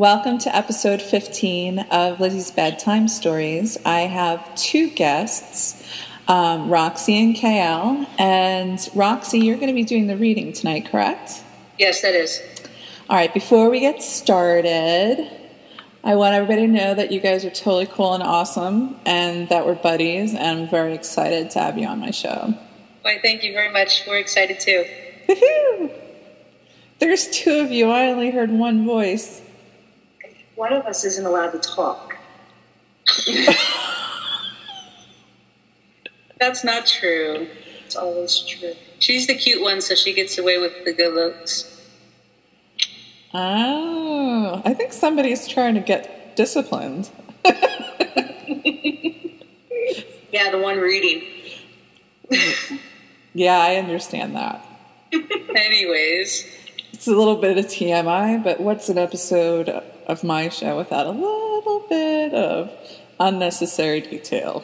Welcome to episode 15 of Lizzie's Bedtime Stories. I have two guests, Roxy and KL. And Roxy, you're going to be doing the reading tonight, correct? Yes, that is. All right, before we get started, I want everybody to know that you guys are totally cool and awesome and that we're buddies, and I'm very excited to have you on my show. Why, thank you very much. We're excited too. Woohoo! There's two of you. I only heard one voice. One of us isn't allowed to talk. That's not true. It's always true. She's the cute one, so she gets away with the good looks. Oh, I think somebody's trying to get disciplined. Yeah, the one reading. Yeah, I understand that. Anyways. It's a little bit of TMI, but what's an episode of my show without a little bit of unnecessary detail?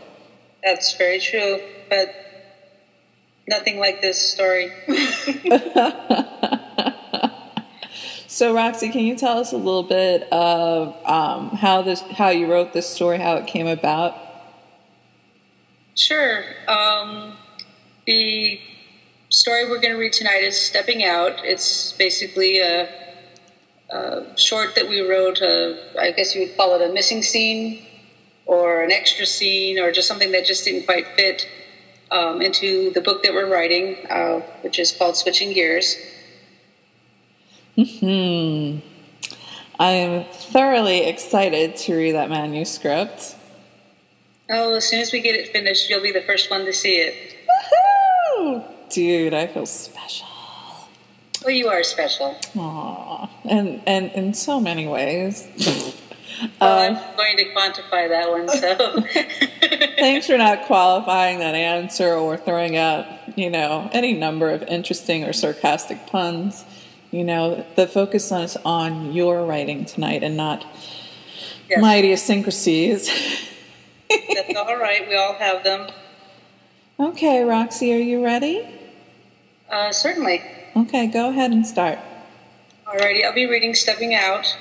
That's very true, but nothing like this story. So, Roxy, can you tell us a little bit of how you wrote this story, how it came about? Sure. The story we're going to read tonight is Stepping Out. It's basically a short that we wrote, I guess you would call it a missing scene or an extra scene or just something that just didn't quite fit into the book that we're writing, which is called Switching Gears. I am thoroughly excited to read that manuscript. Oh, as soon as we get it finished, you'll be the first one to see it. Woohoo! Dude, I feel special. Well, you are special. Aww. And in so many ways. Well, I'm going to quantify that one, so. Thanks for not qualifying that answer or throwing out, any number of interesting or sarcastic puns. The focus is on your writing tonight and not my idiosyncrasies. That's all right. We all have them. Okay, Roxy, are you ready? Certainly. Okay, go ahead and start. Alrighty, I'll be reading Stepping Out.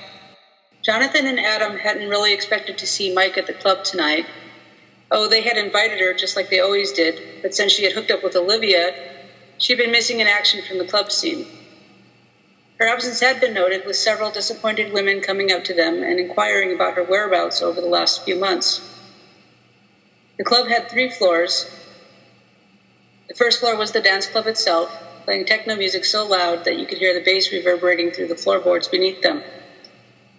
Jonathan and Adam hadn't really expected to see Mike at the club tonight. Oh, they had invited her just like they always did, but since she had hooked up with Olivia, she'd been missing in action from the club scene. Her absence had been noted, with several disappointed women coming up to them and inquiring about her whereabouts over the last few months. The club had 3 floors. The first floor was the dance club itself, playing techno music so loud that you could hear the bass reverberating through the floorboards beneath them.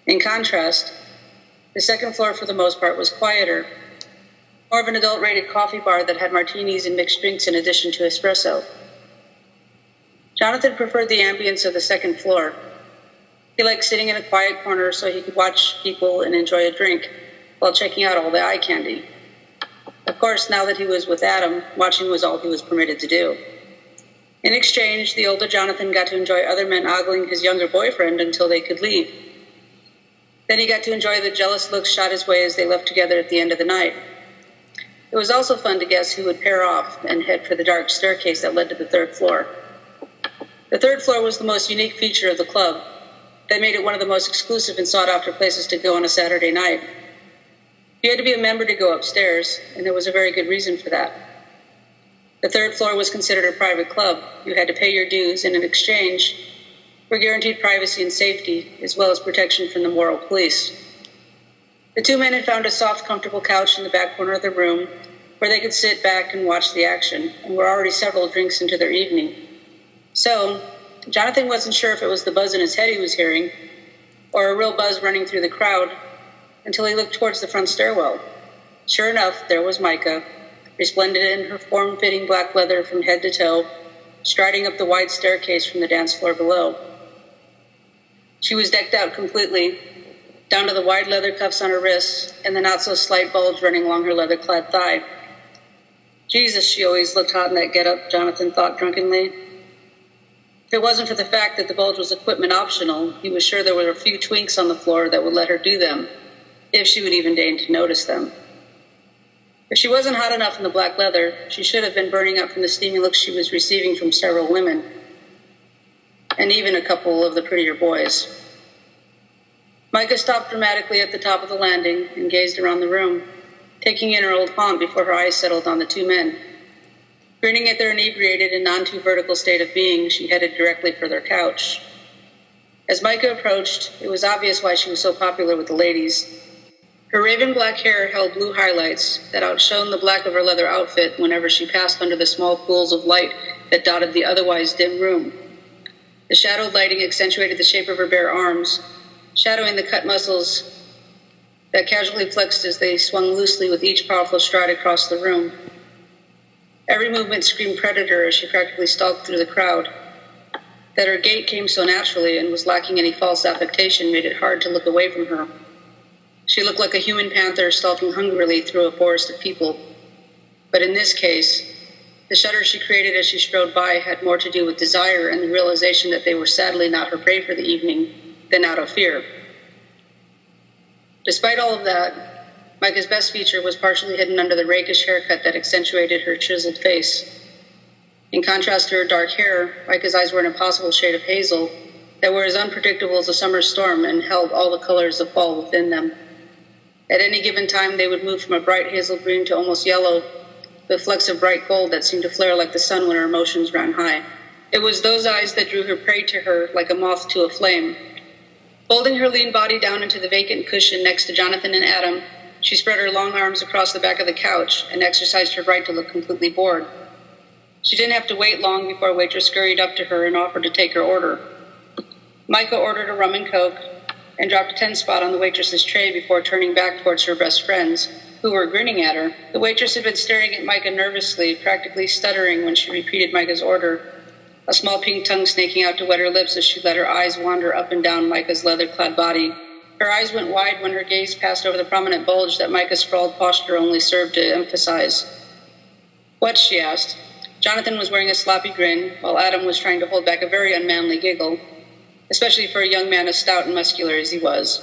In contrast, the second floor for the most part was quieter, more of an adult-rated coffee bar that had martinis and mixed drinks in addition to espresso. Jonathan preferred the ambience of the second floor. He liked sitting in a quiet corner so he could watch people and enjoy a drink while checking out all the eye candy. Of course, now that he was with Adam, watching was all he was permitted to do. In exchange, the older Jonathan got to enjoy other men ogling his younger boyfriend until they could leave. Then he got to enjoy the jealous looks shot his way as they left together at the end of the night. It was also fun to guess who would pair off and head for the dark staircase that led to the 3rd floor. The 3rd floor was the most unique feature of the club. That made it one of the most exclusive and sought-after places to go on a Saturday night. You had to be a member to go upstairs, and there was a very good reason for that. The 3rd floor was considered a private club. You had to pay your dues, and in exchange, were guaranteed privacy and safety, as well as protection from the moral police. The 2 men had found a soft, comfortable couch in the back corner of the room where they could sit back and watch the action, and were already several drinks into their evening. So, Jonathan wasn't sure if it was the buzz in his head he was hearing, or a real buzz running through the crowd, until he looked towards the front stairwell. Sure enough, there was Micah, resplendent in her form-fitting black leather from head to toe, striding up the wide staircase from the dance floor below. She was decked out completely, down to the wide leather cuffs on her wrists and the not-so-slight bulge running along her leather-clad thigh. Jesus, she always looked hot in that get-up, Jonathan thought drunkenly. If it wasn't for the fact that the bulge was equipment optional, he was sure there were a few twinks on the floor that would let her do them, if she would even deign to notice them. If she wasn't hot enough in the black leather, she should have been burning up from the steamy looks she was receiving from several women, and even a couple of the prettier boys. Micah stopped dramatically at the top of the landing and gazed around the room, taking in her old haunt before her eyes settled on the two men. Grinning at their inebriated and non-too-vertical state of being, she headed directly for their couch. As Micah approached, it was obvious why she was so popular with the ladies. Her raven black hair held blue highlights that outshone the black of her leather outfit whenever she passed under the small pools of light that dotted the otherwise dim room. The shadowed lighting accentuated the shape of her bare arms, shadowing the cut muscles that casually flexed as they swung loosely with each powerful stride across the room. Every movement screamed predator as she practically stalked through the crowd. That her gait came so naturally and was lacking any false affectation made it hard to look away from her. She looked like a human panther stalking hungrily through a forest of people. But in this case, the shudder she created as she strode by had more to do with desire and the realization that they were sadly not her prey for the evening than out of fear. Despite all of that, Micah's best feature was partially hidden under the rakish haircut that accentuated her chiseled face. In contrast to her dark hair, Micah's eyes were an impossible shade of hazel that were as unpredictable as a summer storm and held all the colors of fall within them. At any given time, they would move from a bright hazel green to almost yellow, with flecks of bright gold that seemed to flare like the sun when her emotions ran high. It was those eyes that drew her prey to her like a moth to a flame. Folding her lean body down into the vacant cushion next to Jonathan and Adam, she spread her long arms across the back of the couch and exercised her right to look completely bored. She didn't have to wait long before a waitress scurried up to her and offered to take her order. Micah ordered a rum and coke and dropped a 10 spot on the waitress's tray before turning back towards her best friends, who were grinning at her. The waitress had been staring at Micah nervously, practically stuttering when she repeated Micah's order, a small pink tongue snaking out to wet her lips as she let her eyes wander up and down Micah's leather-clad body. Her eyes went wide when her gaze passed over the prominent bulge that Micah's sprawled posture only served to emphasize. "What?" she asked. Jonathan was wearing a sloppy grin, while Adam was trying to hold back a very unmanly giggle, especially for a young man as stout and muscular as he was.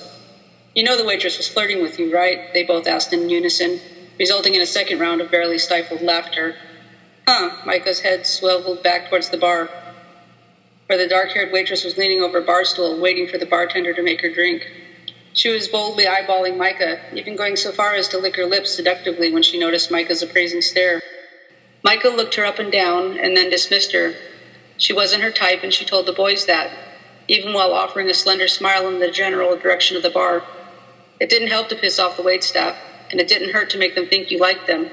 "You know the waitress was flirting with you, right?" they both asked in unison, resulting in a second round of barely stifled laughter. "Huh," Micah's head swiveled back towards the bar, where the dark-haired waitress was leaning over a bar stool, waiting for the bartender to make her drink. She was boldly eyeballing Micah, even going so far as to lick her lips seductively when she noticed Micah's appraising stare. Micah looked her up and down, and then dismissed her. She wasn't her type, and she told the boys that, even while offering a slender smile in the general direction of the bar. It didn't help to piss off the waitstaff, and it didn't hurt to make them think you liked them.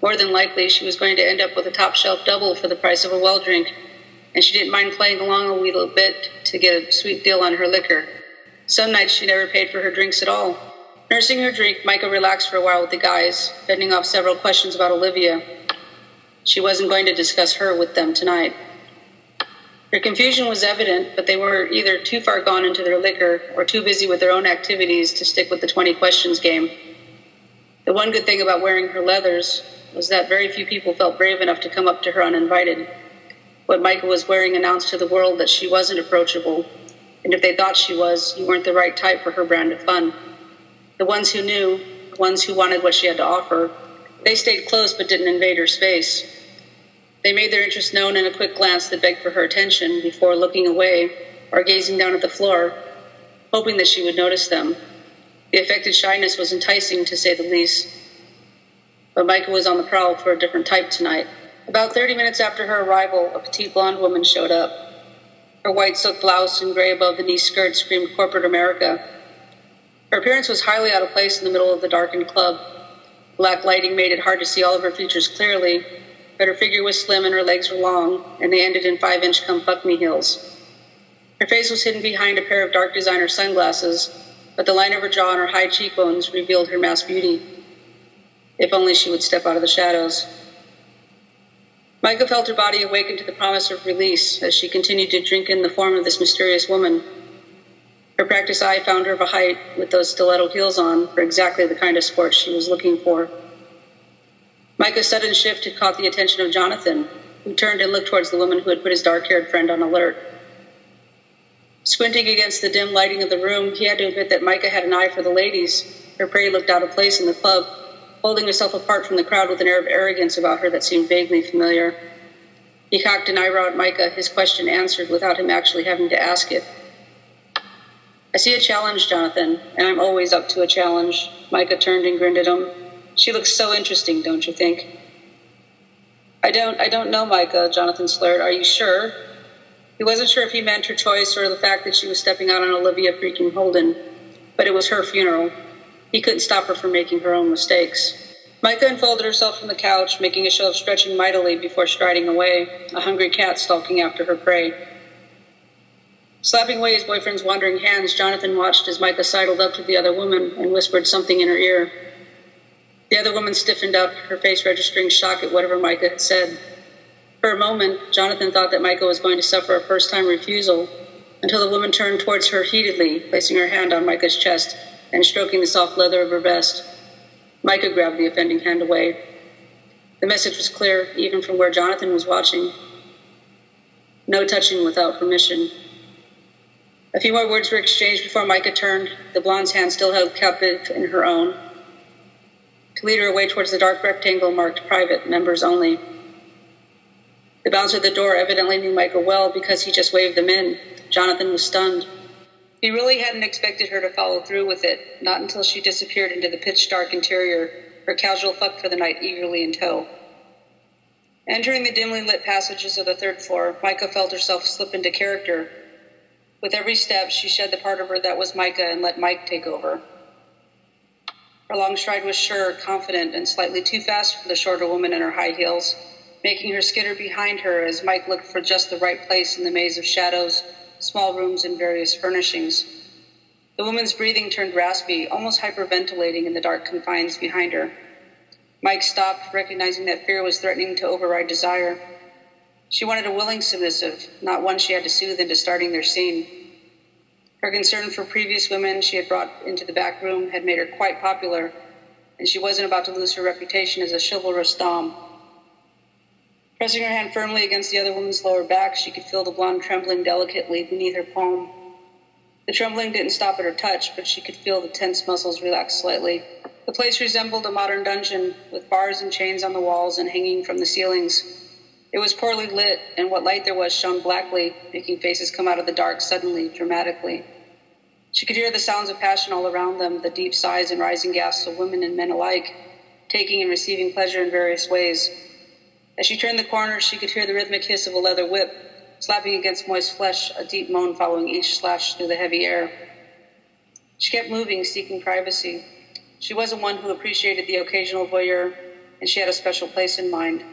More than likely, she was going to end up with a top-shelf double for the price of a well drink, and she didn't mind playing along a wee little bit to get a sweet deal on her liquor. Some nights she never paid for her drinks at all. Nursing her drink, Micah relaxed for a while with the guys, fending off several questions about Olivia. She wasn't going to discuss her with them tonight. Her confusion was evident, but they were either too far gone into their liquor or too busy with their own activities to stick with the 20 questions game. The one good thing about wearing her leathers was that very few people felt brave enough to come up to her uninvited. What Micah was wearing announced to the world that she wasn't approachable, and if they thought she was, you weren't the right type for her brand of fun. The ones who knew, the ones who wanted what she had to offer, they stayed close but didn't invade her space. They made their interest known in a quick glance that begged for her attention before looking away or gazing down at the floor, hoping that she would notice them. The affected shyness was enticing, to say the least. But Micah was on the prowl for a different type tonight. About 30 minutes after her arrival, a petite blonde woman showed up. Her white silk blouse and gray above-the-knee skirt screamed corporate America. Her appearance was highly out of place in the middle of the darkened club. Black lighting made it hard to see all of her features clearly, but her figure was slim and her legs were long, and they ended in 5-inch come-fuck-me heels. Her face was hidden behind a pair of dark designer sunglasses, but the line of her jaw and her high cheekbones revealed her mass beauty. If only she would step out of the shadows. Micah felt her body awaken to the promise of release as she continued to drink in the form of this mysterious woman. Her practiced eye found her of a height with those stiletto heels on for exactly the kind of sport she was looking for. Micah's sudden shift had caught the attention of Jonathan, who turned and looked towards the woman who had put his dark-haired friend on alert. Squinting against the dim lighting of the room, he had to admit that Micah had an eye for the ladies. Her prey looked out of place in the club, holding herself apart from the crowd with an air of arrogance about her that seemed vaguely familiar. He cocked an eyebrow at Micah, his question answered without him actually having to ask it. I see a challenge, Jonathan, and I'm always up to a challenge. Micah turned and grinned at him. She looks so interesting, don't you think? I don't know, Micah, Jonathan slurred. Are you sure? He wasn't sure if he meant her choice or the fact that she was stepping out on Olivia freaking Holden, but it was her funeral. He couldn't stop her from making her own mistakes. Micah unfolded herself from the couch, making a show of stretching mightily before striding away, a hungry cat stalking after her prey. Slapping away his boyfriend's wandering hands, Jonathan watched as Micah sidled up to the other woman and whispered something in her ear. The other woman stiffened up, her face registering shock at whatever Micah had said. For a moment, Jonathan thought that Micah was going to suffer a first-time refusal, until the woman turned towards her heatedly, placing her hand on Micah's chest and stroking the soft leather of her vest. Micah grabbed the offending hand away. The message was clear, even from where Jonathan was watching. No touching without permission. A few more words were exchanged before Micah turned, the blonde's hand still held captive in her own, to lead her away towards the dark rectangle marked private, members only. The bouncer at the door evidently knew Micah well because he just waved them in. Jonathan was stunned. He really hadn't expected her to follow through with it, not until she disappeared into the pitch-dark interior, her casual fuck for the night eagerly in tow. Entering the dimly lit passages of the third floor, Micah felt herself slip into character. With every step, she shed the part of her that was Micah and let Mike take over. Her long stride was sure, confident, and slightly too fast for the shorter woman in her high heels, making her skitter behind her as Mike looked for just the right place in the maze of shadows, small rooms, and various furnishings. The woman's breathing turned raspy, almost hyperventilating in the dark confines behind her. Mike stopped, recognizing that fear was threatening to override desire. She wanted a willing submissive, not one she had to soothe into starting their scene. Her concern for previous women she had brought into the back room had made her quite popular, and she wasn't about to lose her reputation as a chivalrous dame. Pressing her hand firmly against the other woman's lower back, she could feel the blonde trembling delicately beneath her palm. The trembling didn't stop at her touch, but she could feel the tense muscles relax slightly. The place resembled a modern dungeon, with bars and chains on the walls and hanging from the ceilings. It was poorly lit, and what light there was shone blackly, making faces come out of the dark suddenly, dramatically. She could hear the sounds of passion all around them, the deep sighs and rising gasps of women and men alike, taking and receiving pleasure in various ways. As she turned the corner, she could hear the rhythmic hiss of a leather whip, slapping against moist flesh, a deep moan following each slash through the heavy air. She kept moving, seeking privacy. She wasn't one who appreciated the occasional voyeur, and she had a special place in mind.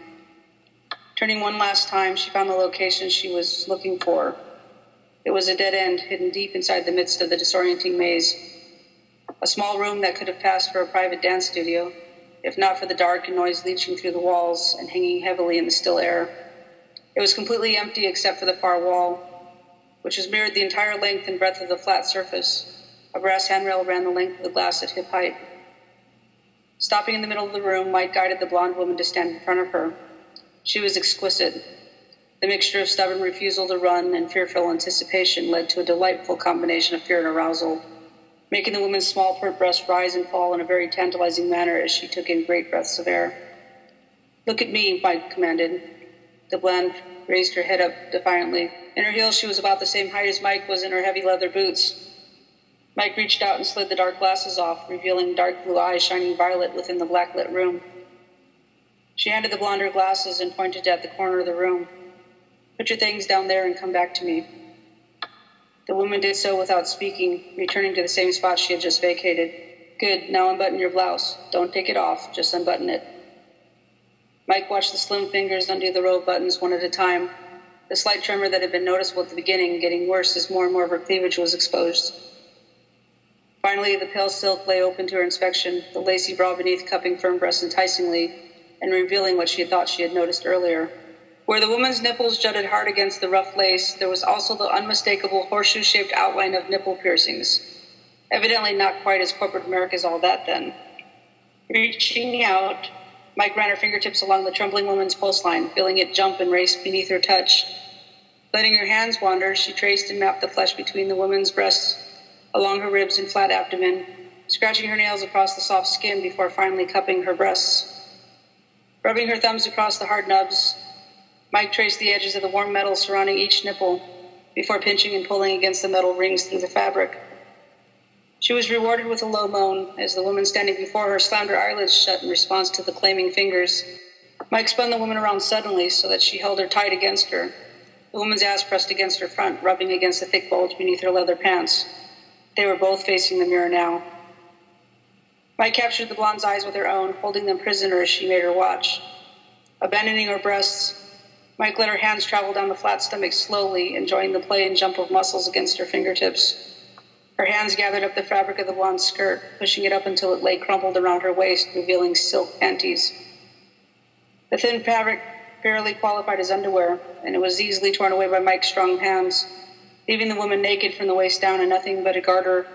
Turning one last time, she found the location she was looking for. It was a dead end, hidden deep inside the midst of the disorienting maze. A small room that could have passed for a private dance studio, if not for the dark and noise leaching through the walls and hanging heavily in the still air. It was completely empty except for the far wall, which was mirrored the entire length and breadth of the flat surface. A brass handrail ran the length of the glass at hip height. Stopping in the middle of the room, Mike guided the blonde woman to stand in front of her. She was exquisite. The mixture of stubborn refusal to run and fearful anticipation led to a delightful combination of fear and arousal, making the woman's small pert breast rise and fall in a very tantalizing manner as she took in great breaths of air. "Look at me," Mike commanded. The blonde raised her head up defiantly. In her heels, she was about the same height as Mike was in her heavy leather boots. Mike reached out and slid the dark glasses off, revealing dark blue eyes shining violet within the black-lit room. She handed the blonde her glasses and pointed at the corner of the room. "Put your things down there and come back to me." The woman did so without speaking, returning to the same spot she had just vacated. "Good, now unbutton your blouse. Don't take it off, just unbutton it." Mike watched the slim fingers undo the row of buttons one at a time, the slight tremor that had been noticeable at the beginning getting worse as more and more of her cleavage was exposed. Finally, the pale silk lay open to her inspection, the lacy bra beneath cupping firm breasts enticingly, and revealing what she had thought she had noticed earlier. Where the woman's nipples jutted hard against the rough lace, there was also the unmistakable horseshoe-shaped outline of nipple piercings. Evidently not quite as corporate America's all that, then. Reaching out, Mike ran her fingertips along the trembling woman's pulse line, feeling it jump and race beneath her touch. Letting her hands wander, she traced and mapped the flesh between the woman's breasts, along her ribs and flat abdomen, scratching her nails across the soft skin before finally cupping her breasts. Rubbing her thumbs across the hard nubs, Mike traced the edges of the warm metal surrounding each nipple before pinching and pulling against the metal rings through the fabric. She was rewarded with a low moan as the woman standing before her slammed her eyelids shut in response to the claiming fingers. Mike spun the woman around suddenly so that she held her tight against her. The woman's ass pressed against her front, rubbing against the thick bulge beneath her leather pants. They were both facing the mirror now. Mike captured the blonde's eyes with her own, holding them prisoner as she made her watch. Abandoning her breasts, Mike let her hands travel down the flat stomach slowly, enjoying the play and jump of muscles against her fingertips. Her hands gathered up the fabric of the blonde's skirt, pushing it up until it lay crumpled around her waist, revealing silk panties. The thin fabric barely qualified as underwear, and it was easily torn away by Mike's strong hands, leaving the woman naked from the waist down in nothing but a garter,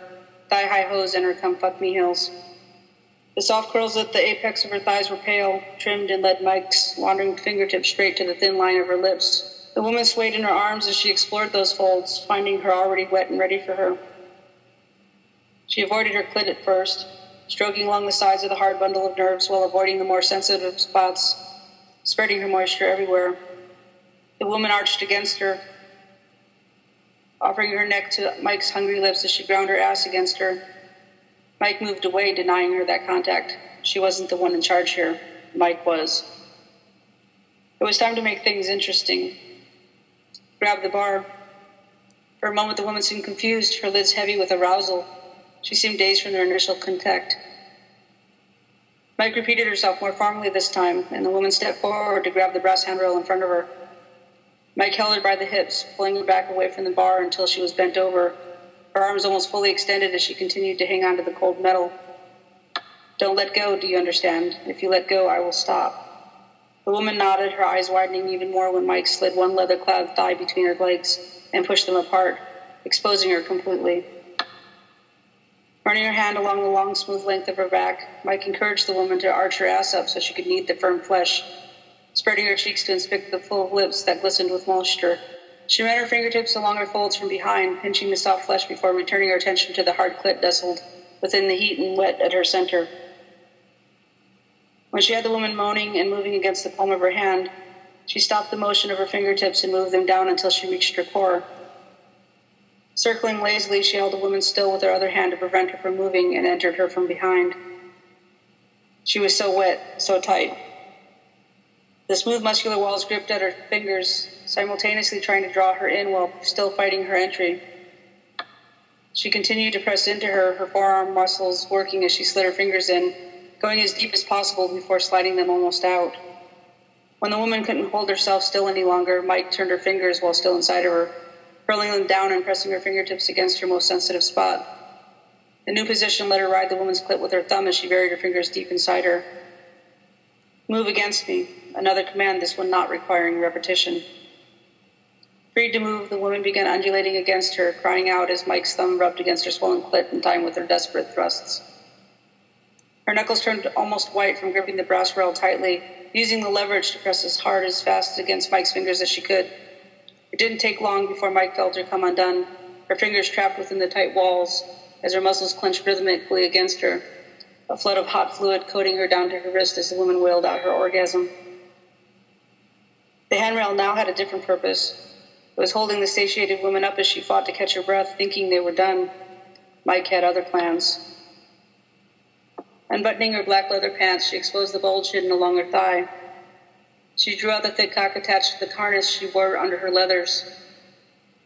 thigh-high hose, and her come-fuck-me heels. The soft curls at the apex of her thighs were pale, trimmed, and led Mike's wandering fingertips straight to the thin line of her lips. The woman swayed in her arms as she explored those folds, finding her already wet and ready for her. She avoided her clit at first, stroking along the sides of the hard bundle of nerves while avoiding the more sensitive spots, spreading her moisture everywhere. The woman arched against her, offering her neck to Mike's hungry lips as she ground her ass against her. Mike moved away, denying her that contact. She wasn't the one in charge here. Mike was. It was time to make things interesting. Grab the bar. For a moment, the woman seemed confused, her lids heavy with arousal. She seemed dazed from their initial contact. Mike repeated herself more formally this time, and the woman stepped forward to grab the brass handrail in front of her. Mike held her by the hips, pulling her back away from the bar until she was bent over, her arms almost fully extended as she continued to hang on to the cold metal. Don't let go, do you understand? If you let go, I will stop. The woman nodded, her eyes widening even more when Mike slid one leather-clad thigh between her legs and pushed them apart, exposing her completely. Running her hand along the long, smooth length of her back, Mike encouraged the woman to arch her ass up so she could knead the firm flesh, spreading her cheeks to inspect the full lips that glistened with moisture. She ran her fingertips along her folds from behind, pinching the soft flesh before returning her attention to the hard clit nestled within the heat and wet at her center. When she had the woman moaning and moving against the palm of her hand, she stopped the motion of her fingertips and moved them down until she reached her core. Circling lazily, she held the woman still with her other hand to prevent her from moving and entered her from behind. She was so wet, so tight. The smooth, muscular walls gripped at her fingers, simultaneously trying to draw her in while still fighting her entry. She continued to press into her, her forearm muscles working as she slid her fingers in, going as deep as possible before sliding them almost out. When the woman couldn't hold herself still any longer, Mike turned her fingers while still inside of her, curling them down and pressing her fingertips against her most sensitive spot. The new position let her ride the woman's clit with her thumb as she buried her fingers deep inside her. Move against me. Another command, this one not requiring repetition. Freed to move, the woman began undulating against her, crying out as Mike's thumb rubbed against her swollen clit in time with her desperate thrusts. Her knuckles turned almost white from gripping the brass rail tightly, using the leverage to press as hard, as fast against Mike's fingers as she could. It didn't take long before Mike felt her come undone, her fingers trapped within the tight walls as her muscles clenched rhythmically against her, a flood of hot fluid coating her down to her wrist as the woman wailed out her orgasm. The handrail now had a different purpose. It was holding the satiated woman up as she fought to catch her breath, thinking they were done. Mike had other plans. Unbuttoning her black leather pants, she exposed the bulge hidden along her thigh. She drew out the thick cock attached to the harness she wore under her leathers.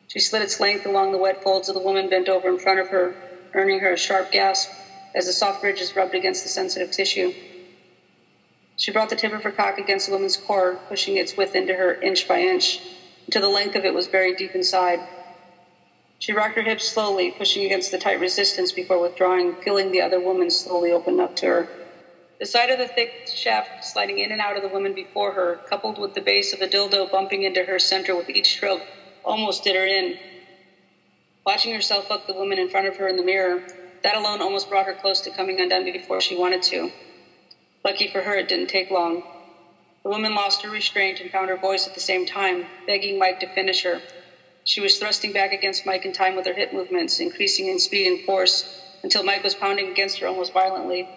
She slid its length along the wet folds of the woman bent over in front of her, earning her a sharp gasp as the soft ridges rubbed against the sensitive tissue. She brought the tip of her cock against the woman's core, pushing its width into her inch by inch, until the length of it was buried deep inside. She rocked her hips slowly, pushing against the tight resistance before withdrawing, feeling the other woman slowly open up to her. The side of the thick shaft sliding in and out of the woman before her, coupled with the base of the dildo bumping into her center with each stroke, almost did her in. Watching herself fuck the woman in front of her in the mirror, that alone almost brought her close to coming undone before she wanted to. Lucky for her, it didn't take long. The woman lost her restraint and found her voice at the same time, begging Mike to finish her. She was thrusting back against Mike in time with her hip movements, increasing in speed and force, until Mike was pounding against her almost violently.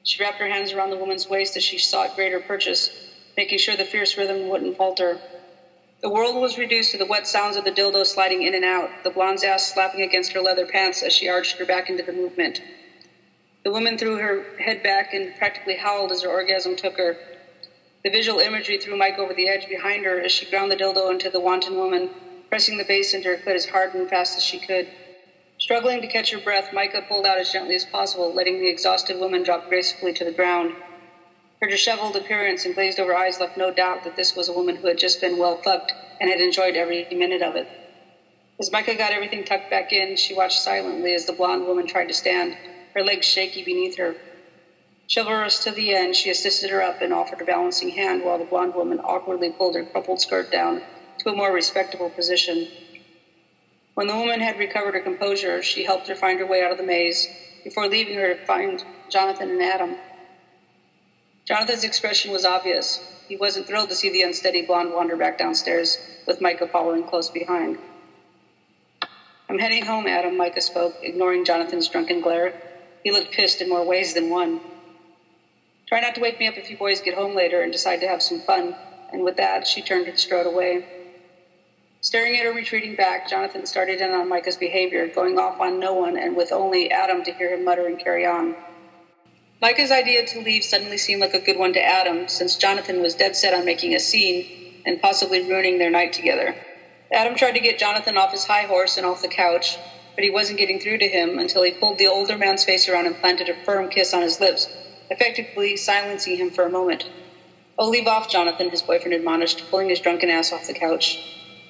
She wrapped her hands around the woman's waist as she sought greater purchase, making sure the fierce rhythm wouldn't falter. The world was reduced to the wet sounds of the dildo sliding in and out, the blonde's ass slapping against her leather pants as she arched her back into the movement. The woman threw her head back and practically howled as her orgasm took her. The visual imagery threw Mike over the edge behind her as she ground the dildo into the wanton woman, pressing the base into her clit as hard and fast as she could. Struggling to catch her breath, Micah pulled out as gently as possible, letting the exhausted woman drop gracefully to the ground. Her disheveled appearance and glazed-over eyes left no doubt that this was a woman who had just been well fucked and had enjoyed every minute of it. As Micah got everything tucked back in, she watched silently as the blonde woman tried to stand, her legs shaky beneath her. Chivalrous to the end, she assisted her up and offered a balancing hand while the blonde woman awkwardly pulled her crumpled skirt down to a more respectable position. When the woman had recovered her composure, she helped her find her way out of the maze before leaving her to find Jonathan and Adam. Jonathan's expression was obvious. He wasn't thrilled to see the unsteady blonde wander back downstairs, with Micah following close behind. "I'm heading home, Adam," Micah spoke, ignoring Jonathan's drunken glare. He looked pissed in more ways than one. "Try not to wake me up if you boys get home later and decide to have some fun." And with that, she turned and strode away. Staring at her retreating back, Jonathan started in on Micah's behavior, going off on no one and with only Adam to hear him mutter and carry on. Micah's idea to leave suddenly seemed like a good one to Adam, since Jonathan was dead set on making a scene and possibly ruining their night together. Adam tried to get Jonathan off his high horse and off the couch, but he wasn't getting through to him until he pulled the older man's face around and planted a firm kiss on his lips, effectively silencing him for a moment. "Oh, leave off, Jonathan," his boyfriend admonished, pulling his drunken ass off the couch.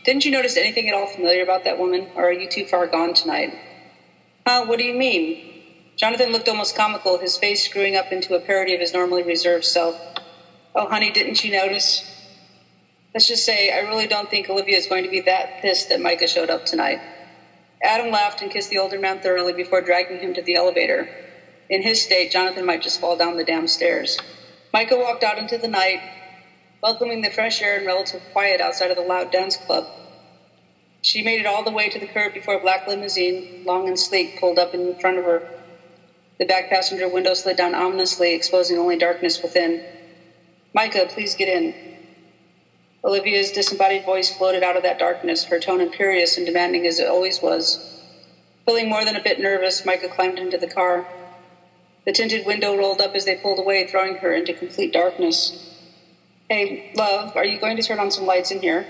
"Didn't you notice anything at all familiar about that woman, or are you too far gone tonight?" "Huh, what do you mean?" Jonathan looked almost comical, his face screwing up into a parody of his normally reserved self. "Oh, honey, didn't you notice? Let's just say, I really don't think Olivia is going to be that pissed that Micah showed up tonight." Adam laughed and kissed the older man thoroughly before dragging him to the elevator. In his state, Jonathan might just fall down the damn stairs. Micah walked out into the night, welcoming the fresh air and relative quiet outside of the loud dance club. She made it all the way to the curb before a black limousine, long and sleek, pulled up in front of her. The back passenger window slid down ominously, exposing only darkness within. "Micah, please get in." Olivia's disembodied voice floated out of that darkness, her tone imperious and demanding as it always was. Feeling more than a bit nervous, Micah climbed into the car. The tinted window rolled up as they pulled away, throwing her into complete darkness. "Hey, love, are you going to turn on some lights in here?"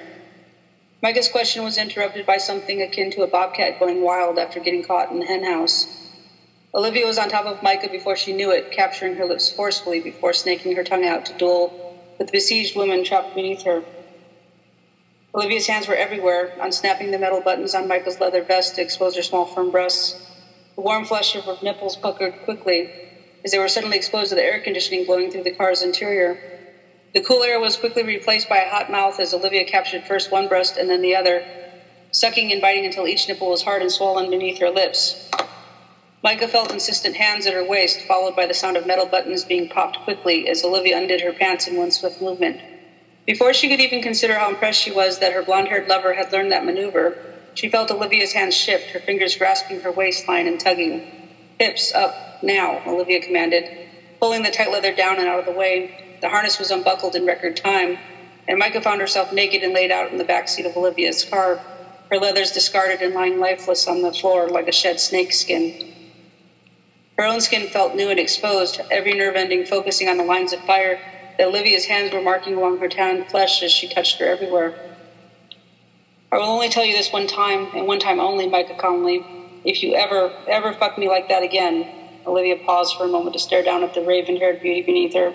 Micah's question was interrupted by something akin to a bobcat going wild after getting caught in the hen house. Olivia was on top of Micah before she knew it, capturing her lips forcefully before snaking her tongue out to duel with the besieged woman trapped beneath her. Olivia's hands were everywhere, unsnapping the metal buttons on Micah's leather vest to expose her small, firm breasts. The warm flesh of her nipples puckered quickly as they were suddenly exposed to the air conditioning blowing through the car's interior. The cool air was quickly replaced by a hot mouth as Olivia captured first one breast and then the other, sucking and biting until each nipple was hard and swollen beneath her lips. Micah felt insistent hands at her waist, followed by the sound of metal buttons being popped quickly as Olivia undid her pants in one swift movement. Before she could even consider how impressed she was that her blonde-haired lover had learned that maneuver, she felt Olivia's hands shift, her fingers grasping her waistline and tugging. "Hips up, now," Olivia commanded, pulling the tight leather down and out of the way. The harness was unbuckled in record time, and Micah found herself naked and laid out in the back seat of Olivia's car, her leathers discarded and lying lifeless on the floor like a shed snake skin. Her own skin felt new and exposed, every nerve ending focusing on the lines of fire that Olivia's hands were marking along her tanned flesh as she touched her everywhere. "I will only tell you this one time, and one time only," Micah calmly. "If you ever fuck me like that again." Olivia paused for a moment to stare down at the raven-haired beauty beneath her,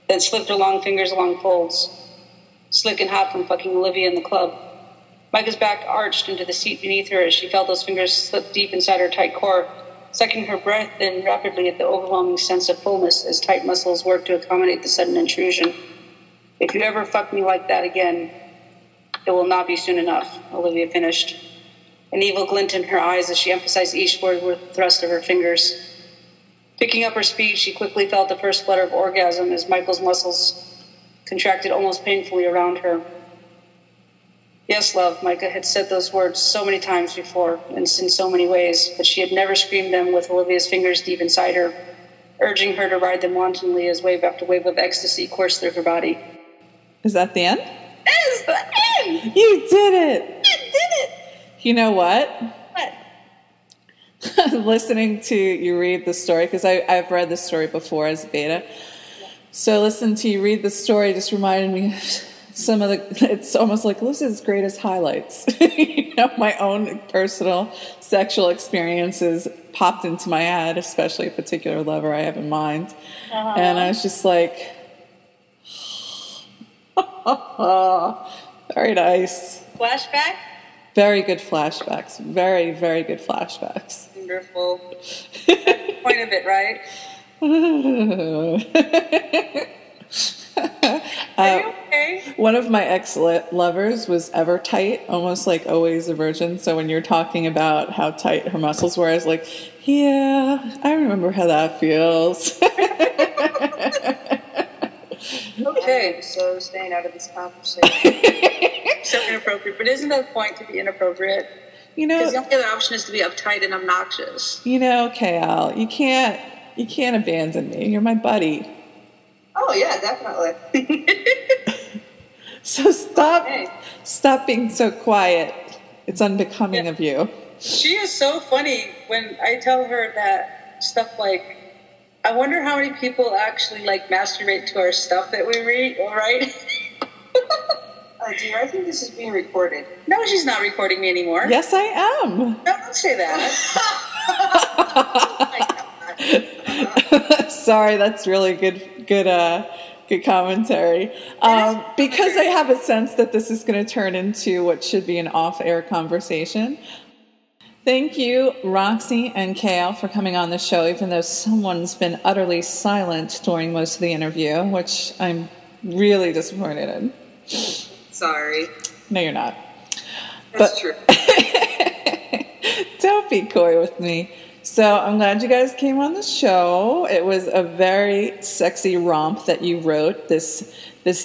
then slipped her long fingers along folds, slick and hot from fucking Olivia in the club. Micah's back arched into the seat beneath her as she felt those fingers slip deep inside her tight core, sucking her breath in rapidly at the overwhelming sense of fullness as tight muscles worked to accommodate the sudden intrusion. "If you ever fuck me like that again, it will not be soon enough," Olivia finished, an evil glint in her eyes as she emphasized each word with the thrust of her fingers. Picking up her speed, she quickly felt the first flutter of orgasm as Michael's muscles contracted almost painfully around her. "Yes, love," Micah had said those words so many times before, and in so many ways, but she had never screamed them with Olivia's fingers deep inside her, urging her to ride them wantonly as wave after wave of ecstasy coursed through her body. Is that the end? That is the end! You did it. I did it. You know what? What? Listening to you read the story, because I've read the story before as a beta. So listening to you read the story just reminded me of some of the, it's almost like Lizzie's greatest highlights. My own personal sexual experiences popped into my head, especially a particular lover I have in mind. And I was just like, very nice. Flashback? Very good flashbacks. Very, very good flashbacks. Wonderful. That's the point of it, right? Are you okay? One of my ex-lovers was ever tight, almost like always a virgin. So when you're talking about how tight her muscles were, I was like, yeah, I remember how that feels. Okay, so staying out of this conversation. So inappropriate, but isn't the point to be inappropriate? Because the only other option is to be uptight and obnoxious. KL, you can't abandon me. You're my buddy. Oh yeah, definitely. So stop being so quiet. It's unbecoming of you. She is so funny when I tell her that stuff like, I wonder how many people actually like masturbate to our stuff that we read or write. Dear, I think this is being recorded. No, she's not recording me anymore. Yes, I am. No, don't say that. Sorry, that's really good commentary. Because I have a sense that this is going to turn into what should be an off-air conversation. Thank you, Roxy and KL, for coming on the show, even though someone's been utterly silent during most of the interview, which I'm really disappointed in. Sorry. No, you're not. That's true. Don't be coy with me. So I'm glad you guys came on the show. It was a very sexy romp that you wrote, this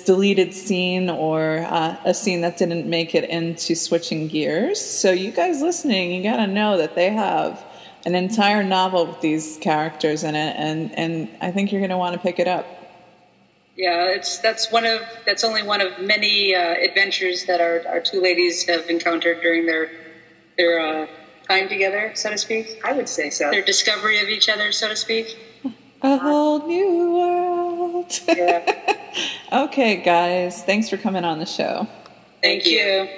deleted scene or a scene that didn't make it into Switching Gears. So you guys listening, you got to know that they have an entire novel with these characters in it, and I think you're going to want to pick it up. Yeah, that's only one of many adventures that our two ladies have encountered during their time together, so to speak. I would say so. Their discovery of each other, so to speak. A whole new world. Yeah. Okay, guys, thanks for coming on the show. Thank you.